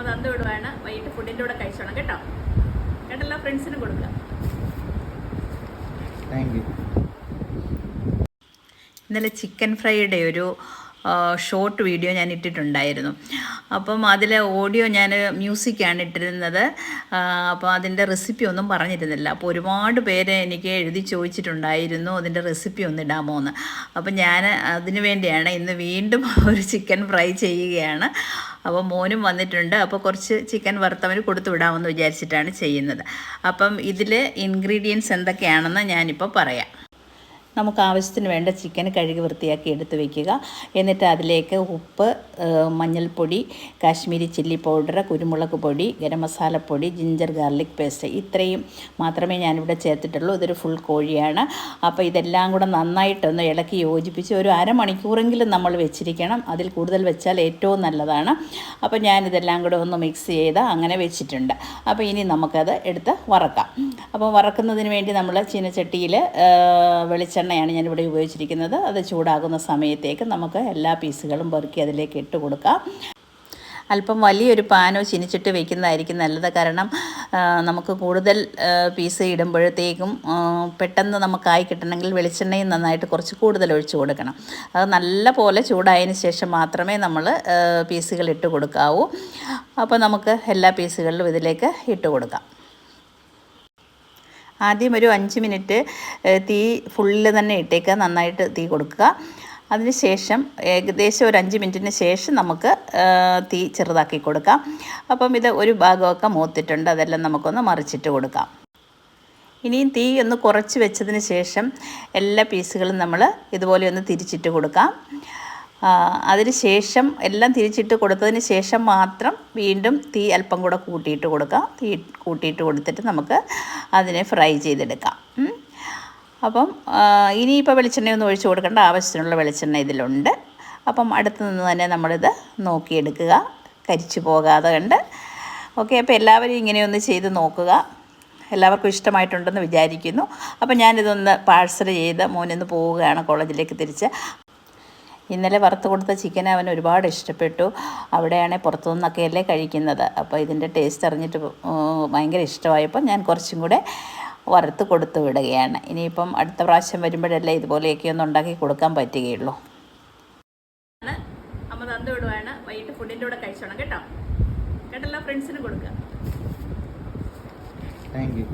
അമ്മ തന്നു വിടുവാണ്. വൈകിട്ട് ഫുഡിൻ്റെ കൂടെ കഴിച്ചോണം കേട്ടോ. കേട്ടല്ലോ, ഫ്രണ്ട്സിന് കൊടുക്കുക. ഇന്നലെ ചിക്കൻ ഫ്രൈയുടെ ഒരു ഷോർട്ട് വീഡിയോ ഞാൻ ഇട്ടിട്ടുണ്ടായിരുന്നു. അപ്പം അതിലെ ഓഡിയോ ഞാൻ മ്യൂസിക്കാണ് ഇട്ടിരുന്നത്. അപ്പോൾ അതിൻ്റെ റെസിപ്പി ഒന്നും പറഞ്ഞിരുന്നില്ല. അപ്പോൾ ഒരുപാട് പേര് എനിക്ക് എഴുതി ചോദിച്ചിട്ടുണ്ടായിരുന്നു അതിൻ്റെ റെസിപ്പി ഒന്ന് ഇടാമോ എന്ന്. അപ്പം ഞാൻ അതിന് വേണ്ടിയാണ് ഇന്ന് വീണ്ടും ഒരു ചിക്കൻ ഫ്രൈ ചെയ്യുകയാണ്. അപ്പോൾ മോനും വന്നിട്ടുണ്ട്. അപ്പോൾ കുറച്ച് ചിക്കൻ വറുത്തവന് കൊടുത്തു വിടാമെന്ന് വിചാരിച്ചിട്ടാണ് ചെയ്യുന്നത്. അപ്പം ഇതിൽ ഇൻഗ്രീഡിയൻസ് എന്തൊക്കെയാണെന്ന് ഞാനിപ്പോൾ പറയാം. നമുക്ക് ആവശ്യത്തിന് വേണ്ട ചിക്കൻ കഴുകി വൃത്തിയാക്കി എടുത്ത് വയ്ക്കുക. എന്നിട്ട് അതിലേക്ക് ഉപ്പ്, മഞ്ഞൾപ്പൊടി, കാശ്മീരി ചില്ലി പൗഡർ, കുരുമുളക് പൊടി, ഗരം മസാലപ്പൊടി, ജിഞ്ചർ ഗാർലിക് പേസ്റ്റ് ഇത്രയും മാത്രമേ ഞാനിവിടെ ചേർത്തിട്ടുള്ളൂ. ഇതൊരു ഫുൾ കോഴിയാണ്. അപ്പോൾ ഇതെല്ലാം കൂടെ നന്നായിട്ടൊന്ന് ഇളക്കി യോജിപ്പിച്ച് ഒരു അരമണിക്കൂറെങ്കിലും നമ്മൾ വെച്ചിരിക്കണം. അതിൽ കൂടുതൽ വെച്ചാൽ ഏറ്റവും നല്ലതാണ്. അപ്പോൾ ഞാനിതെല്ലാം കൂടെ ഒന്ന് മിക്സ് ചെയ്ത് അങ്ങനെ വെച്ചിട്ടുണ്ട്. അപ്പോൾ ഇനി നമുക്കത് എടുത്ത് വറക്കാം. അപ്പോൾ വറക്കുന്നതിന് വേണ്ടി നമ്മൾ ചീനച്ചട്ടിയിൽ വെളിച്ചെണ്ണയാണ് ഞാനിവിടെ ഉപയോഗിച്ചിരിക്കുന്നത്. അത് ചൂടാകുന്ന സമയത്തേക്ക് നമുക്ക് എല്ലാ പീസുകളും പെറുക്കി അതിലേക്ക് ഇട്ട് കൊടുക്കാം. അല്പം വലിയൊരു പാനോ ചീനിച്ചിട്ട് വയ്ക്കുന്നതായിരിക്കും നല്ലത്. കാരണം നമുക്ക് കൂടുതൽ പീസ് ഇടുമ്പോഴത്തേക്കും പെട്ടെന്ന് നമുക്കായി കിട്ടണമെങ്കിൽ വെളിച്ചെണ്ണയും നന്നായിട്ട് കുറച്ച് കൂടുതൽ ഒഴിച്ച് കൊടുക്കണം. അത് നല്ല പോലെ ചൂടായതിന് ശേഷം മാത്രമേ നമ്മൾ പീസുകൾ ഇട്ട് കൊടുക്കാവൂ. അപ്പോൾ നമുക്ക് എല്ലാ പീസുകളിലും ഇതിലേക്ക് ഇട്ട് കൊടുക്കാം. ആദ്യം ഒരു 5 മിനിറ്റ് തീ ഫുള്ളിൽ തന്നെ ഇട്ടേക്കുക. നന്നായിട്ട് തീ കൊടുക്കുക. അതിന് ശേഷം ഏകദേശം ഒരു 5 മിനിറ്റിന് ശേഷം നമുക്ക് തീ ചെറുതാക്കി കൊടുക്കാം. അപ്പം ഇത് ഒരു ഭാഗമൊക്കെ മൂത്തിട്ടുണ്ട്. അതെല്ലാം നമുക്കൊന്ന് മറിച്ചിട്ട് കൊടുക്കാം. ഇനിയും തീ ഒന്ന് കുറച്ച് വെച്ചതിന് ശേഷം എല്ലാ പീസുകളും നമ്മൾ ഇതുപോലെ ഒന്ന് തിരിച്ചിട്ട് കൊടുക്കാം. അതിന് ശേഷം എല്ലാം തിരിച്ചിട്ട് കൊടുത്തതിന് ശേഷം മാത്രം വീണ്ടും തീ അല്പം കൂടെ കൂട്ടിയിട്ട് കൊടുക്കാം. തീ കൂട്ടിയിട്ട് കൊടുത്തിട്ട് നമുക്ക് അതിനെ ഫ്രൈ ചെയ്തെടുക്കാം. അപ്പം ഇനിയിപ്പോൾ വെളിച്ചെണ്ണയൊന്നും ഒഴിച്ച് കൊടുക്കേണ്ട, ആവശ്യത്തിനുള്ള വെളിച്ചെണ്ണ ഇതിലുണ്ട്. അപ്പം അടുത്ത് നിന്ന് തന്നെ നമ്മളിത് നോക്കിയെടുക്കുക, കരിച്ചു പോകാതെ കണ്ട്. ഓക്കെ, അപ്പോൾ എല്ലാവരും ഇങ്ങനെയൊന്ന് ചെയ്ത് നോക്കുക. എല്ലാവർക്കും ഇഷ്ടമായിട്ടുണ്ടെന്ന് വിചാരിക്കുന്നു. അപ്പം ഞാനിതൊന്ന് പാഴ്സൽ ചെയ്ത് മോനിന്ന് പോവുകയാണ് കോളേജിലേക്ക് തിരിച്ച്. ഇന്നലെ വറുത്ത് കൊടുത്ത ചിക്കൻ അവന് ഒരുപാട് ഇഷ്ടപ്പെട്ടു. അവിടെയാണെങ്കിൽ പുറത്തുനിന്നൊക്കെയല്ലേ കഴിക്കുന്നത്. അപ്പോൾ ഇതിൻ്റെ ടേസ്റ്റ് അറിഞ്ഞിട്ട് ഭയങ്കര ഇഷ്ടമായപ്പോൾ ഞാൻ കുറച്ചും കൂടെ വറുത്ത് കൊടുത്തു വിടുകയാണ്. ഇനിയിപ്പം അടുത്ത പ്രാവശ്യം വരുമ്പോഴല്ലേ ഇതുപോലെയൊക്കെ ഒന്ന് ഉണ്ടാക്കി കൊടുക്കാൻ പറ്റുകയുള്ളൂ. അമ്മ തന്നു വിടുവാണ്. വൈകിട്ട് ഫുഡിൻ്റെ കൂടെ കഴിച്ചോണം കേട്ടോ. കേട്ടല്ലോ, ഫ്രണ്ട്സിന് കൊടുക്കുക. Thank you.